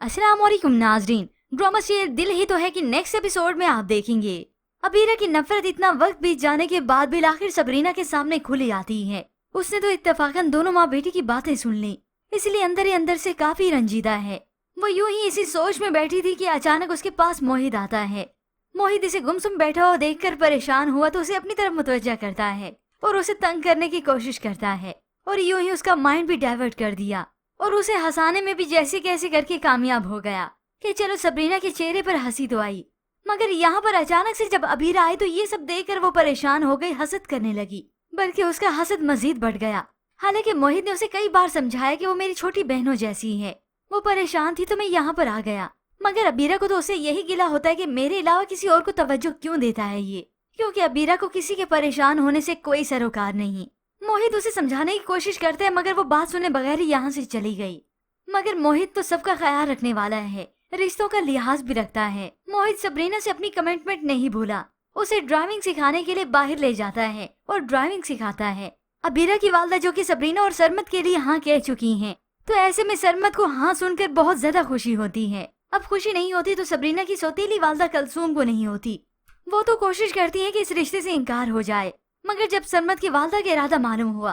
अस्सलाम वालेकुम नाजरीन। ड्रामा शेयर दिल ही तो है कि नेक्स्ट एपिसोड में आप देखेंगे अबीरा की नफरत इतना वक्त बीत जाने के बाद भी आखिर सबरीना के सामने खुली आती है। उसने तो इत्तेफाकन दोनों माँ बेटी की बातें सुन ली, इसलिए अंदर ही अंदर से काफी रंजीदा है। वो यूं ही इसी सोच में बैठी थी कि अचानक उसके पास मोहित आता है। मोहित इसे गुमसुम बैठा हुआ देखकर परेशान हुआ तो उसे अपनी तरफ मुतवज्जा करता है और उसे तंग करने की कोशिश करता है और यूं ही उसका माइंड भी डाइवर्ट कर दिया और उसे हंसाने में भी जैसे कैसे करके कामयाब हो गया कि चलो सबरीना के चेहरे पर हंसी तो आई। मगर यहाँ पर अचानक से जब अबीरा आई तो ये सब देखकर वो परेशान हो गई, हसद करने लगी, बल्कि उसका हसद मजीद बढ़ गया। हालांकि मोहित ने उसे कई बार समझाया कि वो मेरी छोटी बहनों जैसी है, वो परेशान थी तो मैं यहाँ पर आ गया। मगर अबीरा को तो उसे यही गिला होता है कि मेरे अलावा किसी और को तवज्जो क्यों देता है ये, क्योंकि अबीरा को किसी के परेशान होने से कोई सरोकार नहीं। मोहित उसे समझाने की कोशिश करता है मगर वो बात सुने बगैर ही यहाँ से चली गई। मगर मोहित तो सबका ख्याल रखने वाला है, रिश्तों का लिहाज भी रखता है। मोहित सबरीना से अपनी कमिटमेंट नहीं भूला, उसे ड्राइविंग सिखाने के लिए बाहर ले जाता है और ड्राइविंग सिखाता है। अबीरा की वालदा जो कि सबरीना और सरमत के लिए हाँ कह चुकी हैं, तो ऐसे में सरमत को हाँ सुनकर बहुत ज्यादा खुशी होती है। अब खुशी नहीं होती तो सबरीना की सौतेली वालदा कलसूम को नहीं होती। वो तो कोशिश करती है कि इस रिश्ते से इनकार हो जाए, मगर जब सरमत की वालदा का इरादा मालूम हुआ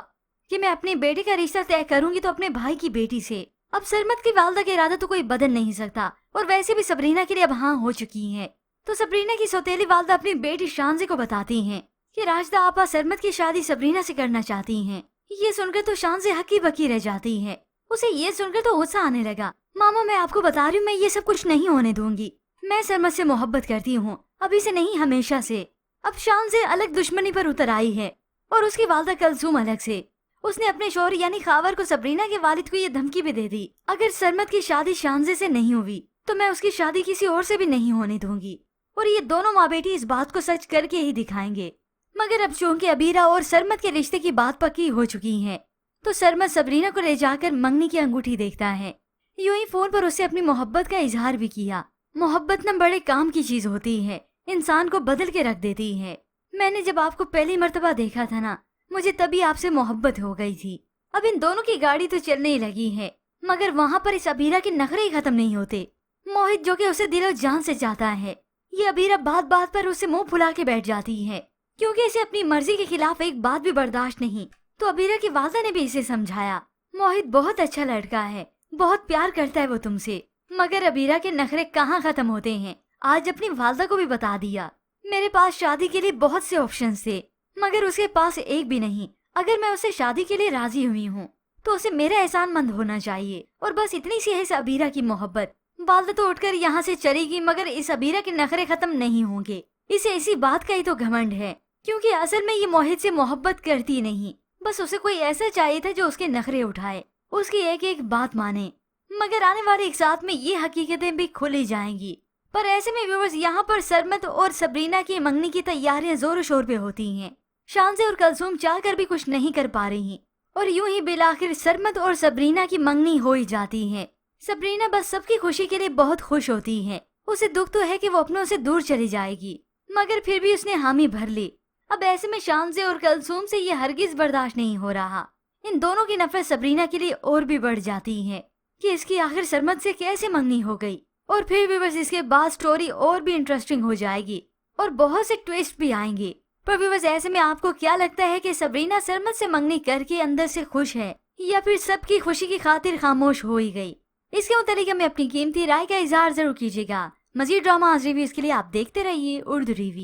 कि मैं अपनी बेटी का रिश्ता तय करूंगी तो अपने भाई की बेटी से, अब सरमत की वालदा का इरादा तो कोई बदल नहीं सकता और वैसे भी सबरीना के लिए अब हाँ हो चुकी है। तो सबरीना की सौतेली वालदा अपनी बेटी शानज़े को बताती हैं कि राशिदा आपा सरमत की शादी सबरीना से करना चाहती हैं। ये सुनकर तो शानज़े हकी बकी रह जाती है। उसे ये सुनकर तो गुस्सा आने लगा। मामा मैं आपको बता रही हूँ, मैं ये सब कुछ नहीं होने दूंगी। मैं सरमत से मोहब्बत करती हूँ, अभी से नहीं हमेशा से। अब शानज़े अलग दुश्मनी पर उतर आई है और उसकी वालदा कलसूम अलग से। उसने अपने शौहर यानी खावर को सबरीना के वालिद को ये धमकी भी दे दी, अगर सरमत की शादी शानज़े से नहीं हुई तो मैं उसकी शादी किसी और से भी नहीं होने दूंगी। और ये दोनों माँ बेटी इस बात को सच करके ही दिखाएंगे। मगर अब चूंकि अबीरा और सरमत के रिश्ते की बात पक्की हो चुकी है तो सरमत सबरीना को ले जाकर मंगनी की अंगूठी देखता है। यूं ही फोन पर उससे अपनी मोहब्बत का इजहार भी किया। मोहब्बत न बड़े काम की चीज होती है, इंसान को बदल के रख देती है। मैंने जब आपको पहली मर्तबा देखा था ना, मुझे तभी आपसे मोहब्बत हो गई थी। अब इन दोनों की गाड़ी तो चलने ही लगी है, मगर वहाँ पर इस अबीरा के नखरे ही खत्म नहीं होते। मोहित जो कि उसे दिलो जान से चाहता है, ये अबीरा बात बात पर उसे मुंह फुला के बैठ जाती है, क्योंकि इसे अपनी मर्जी के खिलाफ एक बात भी बर्दाश्त नहीं। तो अबीरा की वालदा ने भी इसे समझाया, मोहित बहुत अच्छा लड़का है, बहुत प्यार करता है वो तुमसे। मगर अबीरा के नखरे कहाँ खत्म होते हैं। आज अपनी वालदा को भी बता दिया, मेरे पास शादी के लिए बहुत से ऑप्शंस थे, मगर उसके पास एक भी नहीं। अगर मैं उसे शादी के लिए राजी हुई हूँ तो उसे मेरा एहसानमंद होना चाहिए। और बस इतनी सी है इस अबीरा की मोहब्बत। वालदा तो उठकर यहाँ से चलेगी, मगर इस अबीरा के नखरे खत्म नहीं होंगे। इसे इसी बात का ही तो घमंड है, क्योंकि असल में ये मोहित से मोहब्बत करती नहीं, बस उसे कोई ऐसा चाहिए था जो उसके नखरे उठाए, उसकी एक एक बात माने। मगर आने वाले एक साथ में ये हकीकतें भी खुली जाएंगी। पर ऐसे में व्यूअर्स यहाँ पर सरमत और सबरीना की मंगनी की तैयारियां जोरों शोर पे होती हैं। शानज़े और कलसूम चाह कर भी कुछ नहीं कर पा रही और यूं ही बिलाखिर सरमत और सबरीना की मंगनी हो ही जाती है। सबरीना बस सबकी खुशी के लिए बहुत खुश होती है। उसे दुख तो है कि वो अपनों से दूर चली जाएगी, मगर फिर भी उसने हामी भर ली। अब ऐसे में शानज़े और कलसूम से ये हरगिज बर्दाश्त नहीं हो रहा। इन दोनों की नफरत सबरीना के लिए और भी बढ़ जाती है कि इसकी आखिर सरमत से कैसे मंगनी हो गई। और फिर भी बस इसके बाद स्टोरी और भी इंटरेस्टिंग हो जाएगी और बहुत से ट्विस्ट भी आएंगे। पर भी बस ऐसे में आपको क्या लगता है कि सबरीना सरमत से मंगनी करके अंदर से खुश है या फिर सबकी खुशी की खातिर खामोश हो ही गई? इसके मुतालिक हमें अपनी कीमती राय का इजहार जरूर कीजिएगा। मजीद ड्रामा रिव्यूज के लिए आप देखते रहिए उर्दू रिव्यू।